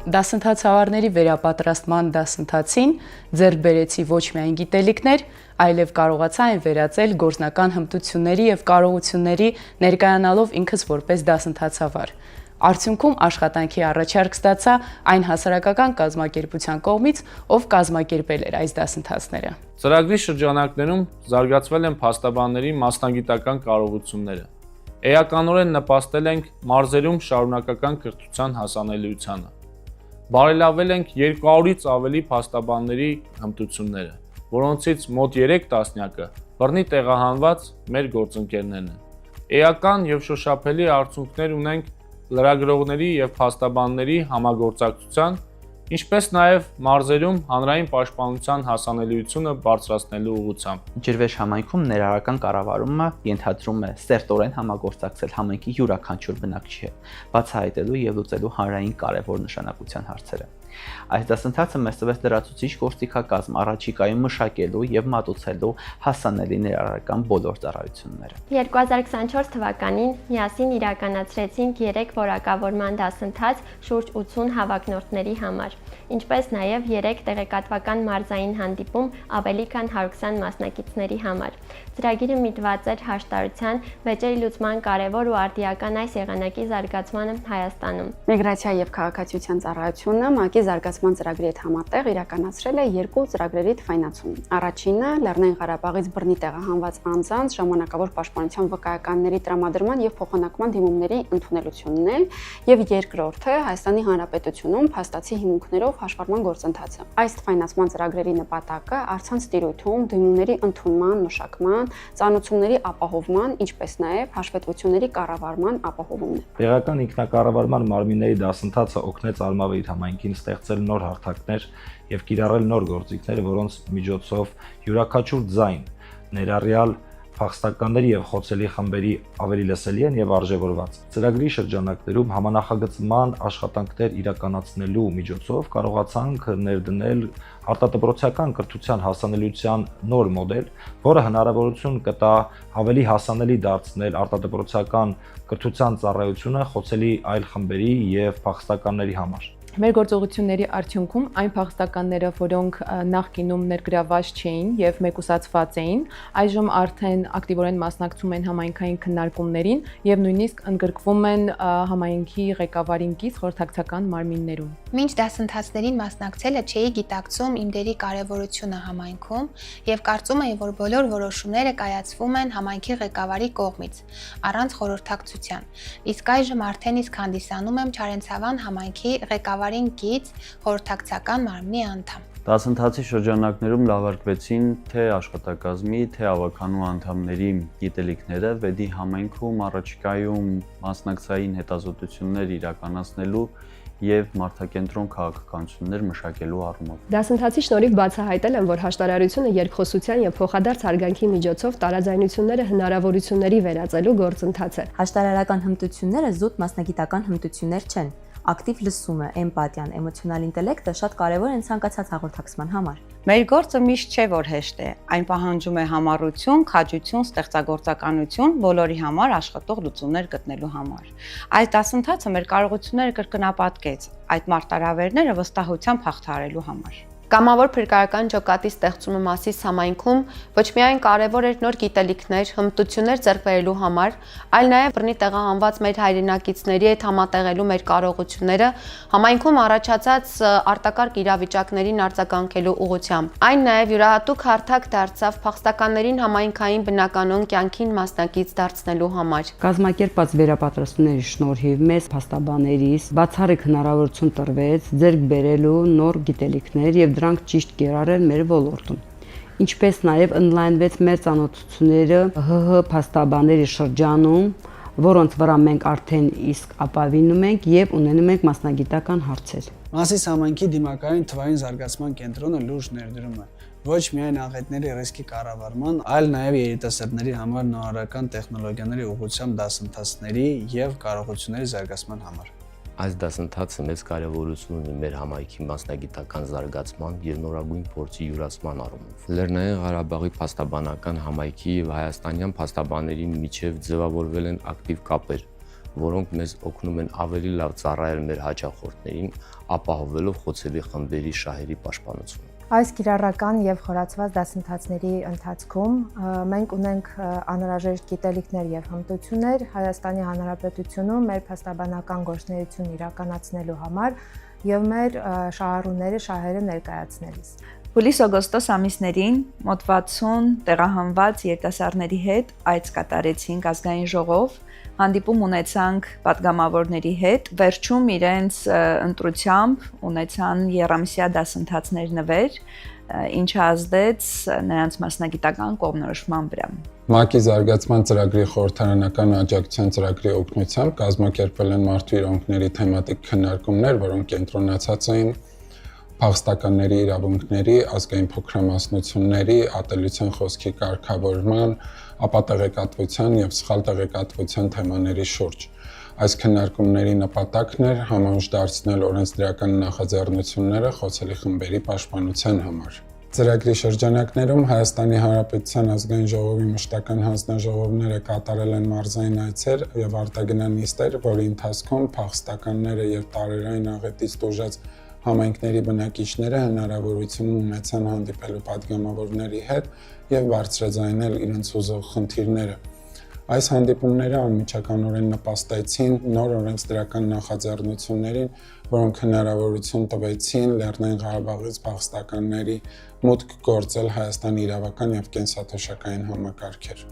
Դասընթացավարների վերապատրաստման դասընթացին ձեռք բերեցի ոչ միայն գիտելիքներ, այլև կարողացա այն վերածել գործնական հմտությունների և կարողությունների ներկայանալով ինքս որպես դասընթացավար։ Արդյունքում աշխատանքի առաջարկ ստացա այն հասարակական կազմակերպության կողմից, ով կազմակերպել էր այս դասընթացները։ Ծրագրի շրջանակներում զարգացվել են փաստաբանների մասնագիտական կարողությունները։ Էականորեն նպաստել ենք մարզերում շարունակական կրթության հասանելիությանը։ Բարելավել ենք 200-ից ավելի փաստաբանների հմտությունները, որոնցից մոտ 3 տասնյակը բռնի տեղահանված մեր գործընկերներն են։ Էական և շոշափելի արդյունքներ ունենք լրագրողների և փաստաբանների համագործակցության, ինչպես նաև մարզերում հանրային պաշտպանության հասանելիությունը բարձրացնելու ուղղությամբ։ Ջրվեժ համայնքում ներառական կառավարումը ենթադրում է սերտորեն համագործակցել համայնքի յուրաքանչյուր բնակչի հետ, բացահայտելու և լուծելու հանրային կարևոր նշանակության հարցերը։ Այս դասընթացը մեզ տվեց լրացուցիչ գործիքակազմ առաջիկայում մշակելու և մատուցելու հասանելի ներառական բոլոր ծառայությունները։ 2024 թվականին միասին իրականացրեցինք 3 որակավորման դասընթաց շուրջ 80 հավակնորդների համար, ինչպես նաև 3 տեղեկատվական մարզային հանդիպում ավելի քան 120 մասնակիցների համար։ Ծրագիրը միտված էր հաշտարության, վեճերի լուծման կարևոր ու արդիական այս եղանակի զարգացմանը Հայաստանում։ Միգրացիա և քաղաքացիության ծառայությունը ՄԱԿ-ի զարգացման ծրագրի հետ համատեղ իրականացրել է 2 ծրագրերի թվայնացում։ Առաջինը Լեռնային Ղարաբաղից բռնի տեղահանված անձանց ժամանակավոր պաշտպանության վկայականների տրամադրման և փոխանակման դիմումների ընդունելությունն է, և երկրորդը Հայաստանի Հանրապետությունում փաստացի հիմունքներով հաշվառման գործընթացը։ Այս թվայնացման ծրագրերի նպատակը առցանց տիրույթում դիմումների ընդունման, մշակման, ծանուցումների ապահովման, ինչպես նաև հաշվետվությունների կառավարման ապահովումն է։ Տեղական ինքնակառավարման մարմինների դասընթացը օգնեց Ալմավիտ համայնքին ստեղծել նոր հարթակներ և կիրառել նոր գործիքներ, որոնց միջոցով յուրաքանչյուր ձայն, ներառյալ փախստականների և խոցելի խմբերի ավելի լսելի են և արժևորված։ Ծրագրի շրջանակներում համանախագծման աշխատանքներ իրականացնելու միջոցով կարողացանք ներդնել արտադպրոցական կրթության հասանելիության նոր մոդել, որը հնարավորություն կտա ավելի հասանելի դարձնել արտադպրոցական կրթության ծառայությունը խոցելի այլ խմբերի և փախստականների համար։ Մեր գործողությունների արդյունքում այն փախստականները, որոնք նախկինում ներգրավված չէին եւ մեկուսացված էին, այժմ արդեն ակտիվորեն մասնակցում են համայնքային քննարկումներին եւ նույնիսկ ընդգրկվում են համայնքի ղեկավարին կից խորհրդակցական մարմիններում։ Մինչ դասընթացներին մասնակցելը չէի գիտակցում իմ դերի կարևորությունը համայնքում եւ կարծում էի, որ բոլոր որոշումները կայացվում են համայնքի ղեկավարի կողմից, առանց խորհրդակցության։ Իսկ այժմ արդեն իսկ հանդիսանում եմ Չարենցավան համայնքի ղեկավարին կից խորհրդակցական մարմնի անդամ։ Դասընթացի շրջանակներում լավարկվեցին թե աշխատակազմի, թե ավականու անդամների գիտելիքները, վեդի համայնքում առաջիկայում մասնակցային հետազոտություններ իրականացնելու և մարդակենտրոն քաղաքականություններ մշակելու առումով։ Դասընթացի շնորհիվ բացահայտել եմ, որ հաշտարարությունը երկխոսության և փոխադարձ հարգանքի միջոցով տարաձայնությունները հնարավորությունների վերածելու գործընթաց է։ Հաշտարարական հմտությունները զուտ մասնագիտական հմտություններ չեն։ Ակտիվ լսումը, էմպաթիան, էմոցիոնալ ինտելեկտը շատ կարևոր են ցանկացած հաղորդակցման համար։ Մեր գործը միշտ չէ, որ հեշտ է։ Այն պահանջում է համառություն, քաջություն, ստեղծագործականություն, բոլորի համար աշխատող լուծումներ գտնելու համար։ Այս դասընթացը մեր կարողությունները կրկնապատկեց այդ մարտահրավերները վստահությամբ հաղթահարելու համար։ Կամավոր փրկարարական ջոկատի ստեղծումը Մասիս համայնքում ոչ միայն կարևոր էր նոր գիտելիքներ, հմտություններ ձեռք բերելու համար, այլ նաև բռնի տեղահանված մեր հայրենակիցների հետ համատեղելու մեր կարողությունները համայնքում առաջացած արտակարգ իրավիճակներին արձագանքելու ուղղությամբ։ Այն նաև յուրահատուկ հարթակ դարձավ փախստականներին համայնքային բնականոն կյանքին մասնակից դարձնելու համար։ Կազմակերպած վերապատրաստումների շնորհիվ մեծ փաստաբաններիս բացառիկ հնարավորություն տրվեց ձեռք բերելու նոր գիտելիքներ և դրանք ճիշտ կիրառել մեր ոլորտում, ինչպես նաև ընդլայնվեց մեր ծանոթությունները ՀՀ փաստաբանների շրջանում, որոնց վրա մենք արդեն իսկ ապավինում ենք և ունենում ենք մասնագիտական հարցեր։ Մասիս համայնքի դիմակայուն թվային զարգացման կենտրոնը լուրջ ներդրում է ոչ միայն աղետների ռիսկի կառավարման, այլ նաև երիտասարդների համար նորարարական տեխնոլոգիաների ուղղությամբ դասընթացների և կարողությունների զարգացման համար։ Այս դասընթացը մեծ կարևորություն ունի մեր համայնքի մասնագիտական զարգացման և նորագույն փորձի յուրացման առումով։ Լեռնային Ղարաբաղի փաստաբանական համայնքի և հայաստանյան փաստաբանների միջև ձևավորվել են ակտիվ կապեր, որոնք մեզ օգնում են ավելի լավ ծառայել մեր հաճախորդներին, ապահովելով խոցելի խմբերի շահերի պաշտպանությունը։ Այս կիրառական եւ խորացված դասընթացների ընթացքում մենք ունենք անհրաժեշտ գիտելիքներ եւ հմտություններ Հայաստանի Հանրապետությունում մեր փաստաբանական գործունեություն իրականացնելու համար եւ մեր շահերը ներկայացնելիս։ Հուլիս-օգոստոս ամիսներին մոտ 60 տեղահանված երիտասարդների հետ այց կատարեցինք ազգային ժողով, հանդիպում ունեցանք պատգամավորների հետ, վերջում իրենց ընտրությամբ ունեցան եռամսյա դասընթացներ նվեր, ինչը ազդեց նրանց մասնագիտական կողմնորոշման վրա։ ՄԱԿ-ի զարգացման ծրագրի խորհրդարանական աջակցության ծրագրի օգնությամբ կազմակերպվել են մարդու իրավունքների թեմատիկ քննարկումներ, որոնք կենտրոնացած էին փախստականների իրավունքների, ազգային փոքրամասնությունների, ատելության խոսքի կարգավորման, ապատեղեկատվության եւ սխալ տեղեկատվության թեմաների շուրջ։ Այս քննարկումների նպատակն էր համահունչ դարձնել օրենսդրական նախաձեռնությունները խոցելի խմբերի պաշտպանության համար։ Ծրագրի շրջանակներում Հայաստանի Հանրապետության ազգային ժողովի մշտական հանձնաժողովները կատարել են մարզային այցեր եւ արտագնան նիստեր, որի ընթացքում փախստականները եւ տարերային աղետից տուժած համայնքների բնակիչները հնարավորություն ունեցան հանդիպելու պատգամավորների հետ եւ բարձրաձայնել իրենց ուզող խնդիրները։ Այս հանդիպումները անմիջականորեն նպաստեցին նոր օրենսդրական նախաձեռնություններին, որոնք հնարավորություն տվեցին Լեռնային Ղարաբաղից փախստականների մուտք գործել Հայաստանի իրավական եւ կենսաթոշակային համակարգեր։